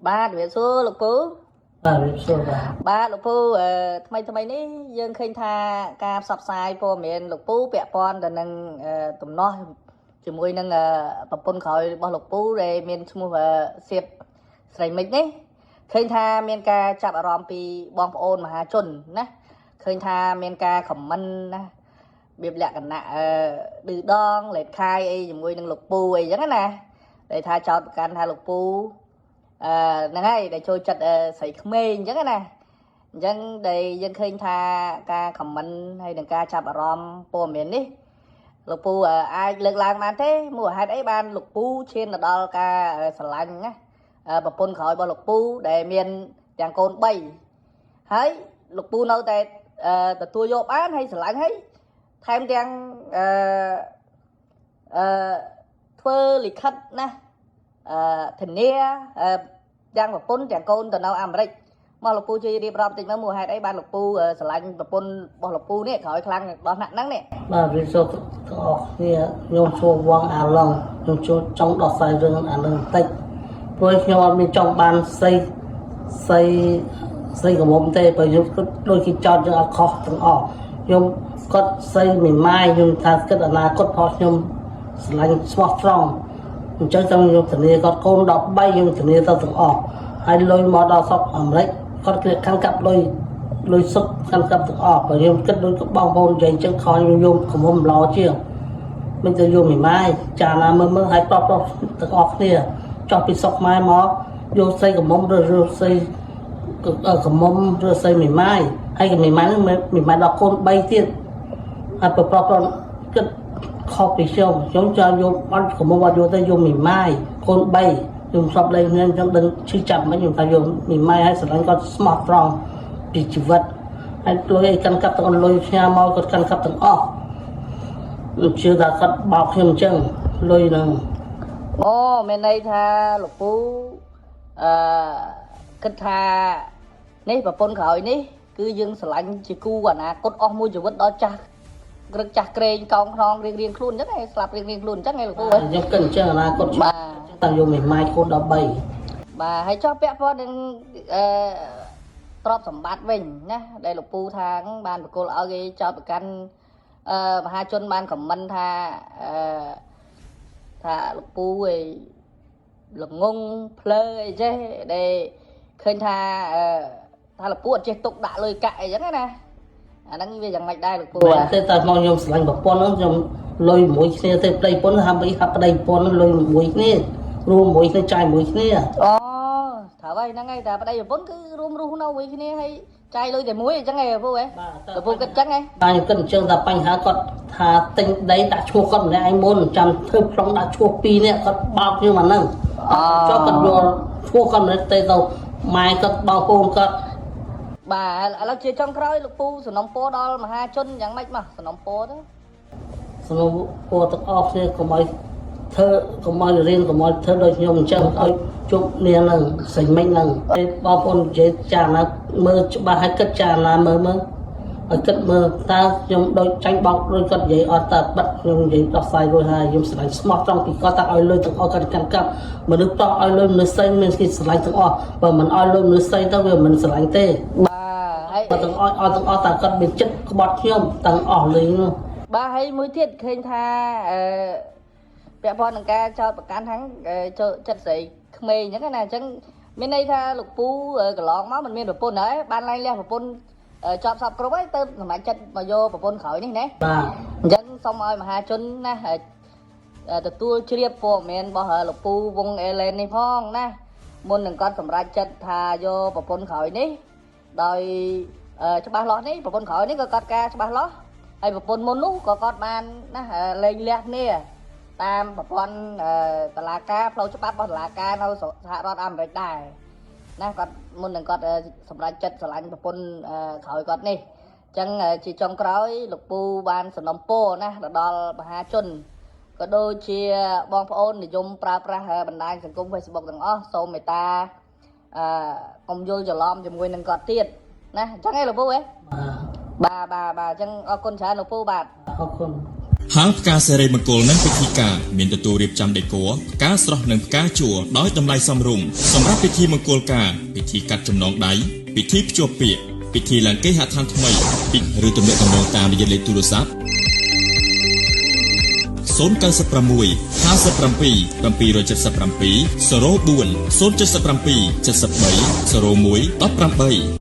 ba về xưa lục phú បាទរៀបសួរបាទ ba lục phú thayនេះយើងឃើញថាការផ្សព្វផ្សាយព័ត៌មានលោកពូពាក់ព័ន្ធទៅនឹងទំនាស់ជាមួយនឹងប្រពន្ធក្រោយរបស់លោកពូដែលមានឈ្មោះសៀបស្រីមិចនេះឃើញថាមានការចាប់អារម្មណ៍ពីបងប្អូនមហាជនណាឃើញថាមានការខមមិនណារបៀបលក្ខណៈឌឺដងលេតខាយអីជាមួយនឹងលោកពូអីចឹងណាដែលថាចោទប្រកាន់ថាលោកពូហ្នឹងហើយដែលចូលចិត្តស្រីក្មេងអញ្ចឹងណាអញ្ចឹងដែលយើងឃើញថាការខមមិនហើយនឹងការចាប់អារម្មណ៍ព័ត៌មាននេះលោកពូអាចលើកឡើងបានទេមូលហេតុអីបានលោកពូឈានទៅដល់ការស្រឡាញ់ណាប្រពន្ធក្រោយរបស់លោកពូដែលមានទាំងកូន3ហើយលោកពូនៅតែទទួលយកបានហើយស្រឡាញ់ហើយថែមទាំងធ្វើលិខិតណាធានាទាំងប្រពន្ធទាំងកូនទៅនៅអាមេរិកមកលោកពូជួយរៀបរាប់តិចមើលមូលហេតុអីបានលោកពូស្រឡាញ់ប្រពន្ធរបស់លោកពូនេះក្រោយខ្លាំងដល់ថ្នាក់ហ្នឹងនេះ បាទរៀបសួរទាំងអស់គ្នាខ្ញុំឈ្មោះវងអាឡុងខ្ញុំចូលចង់ដោះស្រាយរឿងអានឹងបន្តិចព្រោះខ្ញុំអត់មានចង់បានស្រីកមុំទេបើខ្ញុំគិតដូចគេចោទយើងអត់ខុសទាំងអស់ខ្ញុំគាត់ស្រីមេម៉ាយខ្ញុំថាគិតអនាគតផងខ្ញុំស្រឡាញ់ស្មោះត្រង់អញ្ចឹងខ្ញុំធានាគាត់កូន13ខ្ញុំធានាទៅទាំងអស់ហើយលុយមកដល់ស្រុកអាមេរិកគាត់គឺខាងកាប់លុយសុខខាងកាប់ទាំងអស់បើខ្ញុំគិតដូចបងប្អូននិយាយអញ្ចឹងខំខ្ញុំយកកមុំឡជាងមិនទៅយកមេម៉ាយចាណាមើលឲ្យប្រុសទាំងអស់គ្នាចោះពីស្រុកម៉ែមកយកស្រីកមុំឬស្រីកមុំឬស្រីមេម៉ាយហើយមេម៉ាយនឹងមេម៉ាយដល់កូន3ទៀតហើយប្រុសគិតខុសពីខ្ញុំចង់យកអត់កមុំអត់យកទៅយកមេម៉ាយកូន3ខ្ញុំសពលេងខ្ញុំចង់ដឹងឈឺចាប់មិនខ្ញុំថាយកមេម៉ាយឲ្យស្រឡាញ់គាត់ស្មោះត្រង់ពីជីវិតហើយលុយឲ្យកាន់កាប់ទាំងលុយផ្ញើមកគាត់កាន់កាប់ទាំងអស់ខ្ញុំជឿថាគាត់បោកខ្ញុំអញ្ចឹងលុយហ្នឹងអូមានន័យថាលោកពូគិតថានេះប្រពន្ធក្រោយនេះគឺយើងស្រឡាញ់ជាគូអនាគតអស់មួយជីវិតដល់ចាស់រឹកចាស់ក្រែងកោងខ្នងរៀងខ្លួនអញ្ចឹងឯងស្លាប់រៀងខ្លួនអញ្ចឹងឯងលោកពូខ្ញុំគិតអញ្ចឹងអនាគតបាទតាំងយកមេម៉ាយកូន13បាទហើយចោះពាក់ព័ន្ធនឹងទ្រព្យសម្បត្តិវិញណាដែលលោកពូថាបានបកគលឲ្យគេចោទប្រកាន់មហាជនបានខមមិនថាលោកពូឯល្ងងភ្លើអីចេះដែលឃើញថាលោកពូអត់ចេះទុកដាក់លុយកាក់អីចឹងណាអាហ្នឹងវាយ៉ាងម៉េចដែរលោកពូតែតែមកខ្ញុំស្រឡាញ់ប្រពន្ធហ្នឹងខ្ញុំលុយមួយគ្នាទៅប្តីប្រពន្ធហាប់ប្តីប្រពន្ធលុយមួយគ្នារួមមួយគ្នាចាយមួយគ្នាអូថាvậyហ្នឹងហើយតែប្តីប្រពន្ធគឺរួមរស់នៅមួយគ្នាហើយចាយលុយតែមួយអញ្ចឹងឯងលោកពូលោកពូគិតអញ្ចឹងឯងបាទខ្ញុំគិតអញ្ចឹងថាបញ្ហាគាត់ថាទិញដីដាក់ឈ្មោះគាត់ម្នាក់ឯងមុនចាំធ្វើប្លង់ដាក់ឈ្មោះ2នាក់គាត់បោកខ្ញុំអាហ្នឹងចុះគាត់យកឈ្មោះគាត់ម្នាក់ទៅម៉ែគាត់បោកកូនគាត់បាទឥឡូវជាចុងក្រោយលោកពូសំណុំពរដល់មហាជនយ៉ាងម៉េចមកសំណុំពរទៅសំណុំពរទាំងអស់គ្នាកុំឲ្យធ្វើកុំឲ្យរៀនកុំឲ្យធ្វើដូចខ្ញុំអញ្ចឹងឲ្យជប់នាងហ្នឹងសេចមិញហ្នឹងហើយបងប្អូននិយាយចាណាមើលច្បាស់ឲ្យគិតចាណាមើលឲ្យគិតមើលតើខ្ញុំដូចចាញ់បោកដូចគាត់និយាយអត់តើបិទខ្ញុំនិយាយដោះស្រាយរួចហើយខ្ញុំស្រឡាញ់ស្មោះត្រង់ពីគាត់តាឲ្យលុយទាំងអស់គាត់កាន់កាប់មនុស្សតោះឲ្យលុយមនុស្សស្រីមានគេស្រឡាញ់ទាំងអស់បើមិនឲ្យលុយមនុស្សស្រីទៅវាមិនស្រឡាញ់ទេបាទហើយទាំងអស់ឲ្យទាំងអស់តើគាត់មានចិត្តក្បត់ខ្ញុំទាំងអស់លេងនោះបាទហើយមួយទៀតឃើញថាពាក់ព័ន្ធនឹងការចោទប្រកាន់ហ្នឹងចូលចិត្តស្រីក្មេងអញ្ចឹងណាអញ្ចឹងមានន័យថាលោកពូកន្លងមកមិនមានប្រពន្ធហើយបានឡើងលះប្រពន្ធជាប់សពគ្រប់ហើយទៅសម្រាប់ចិត្តមកយកប្រពន្ធក្រោយនេះណាបាទអញ្ចឹងសូមឲ្យមហាជនណាទទួលជ្រាបព័ត៌មានរបស់លោកពូវងអេឡែននេះផងណាមុននឹងគាត់សម្រេចចិត្តថាយកប្រពន្ធក្រោយនេះដោយច្បាស់លាស់នេះប្រពន្ធក្រោយនេះក៏គាត់ការច្បាស់លាស់ហើយប្រពន្ធមុននោះក៏គាត់បានណាលែងលះគ្នាតាមប្រព័ន្ធតុលាការផ្លូវច្បាប់របស់តុលាការនៅសហរដ្ឋអាមេរិកដែរណាគាត់មុននឹងគាត់សម្រេចចិត្តស្រឡាញ់ប្រពន្ធក្រោយគាត់នេះអញ្ចឹងជាចុងក្រោយលោកពូបានសំណូមពរណាទៅដល់មហាជនក៏ដូចជាបងប្អូននិយមប្រើប្រាស់បណ្ដាញសង្គម Facebook ទាំងអស់សូមមេត្តាកុំយល់ច្រឡំជាមួយនឹងគាត់ទៀតណាអញ្ចឹងឯងលោកពូបាទអញ្ចឹងអរគុណច្រើនលោកពូបាទអរគុណ ហាងផ្កាសេរីមង្គលនិងពិធីការមានទទួលរៀបចំដេក័រផ្កាស្រស់និងផ្កាជួរដោយតម្លៃសមរម្យសម្រាប់ពិធីមង្គលការពិធីកាត់ចំណងដៃពិធីភ្ជាប់ពាក្យពិធីឡើងគេហដ្ឋានថ្មីឬទំនាក់ទំនងតាមរយៈលេខទូរស័ព្ទ096 57 777 04 077 73 01 18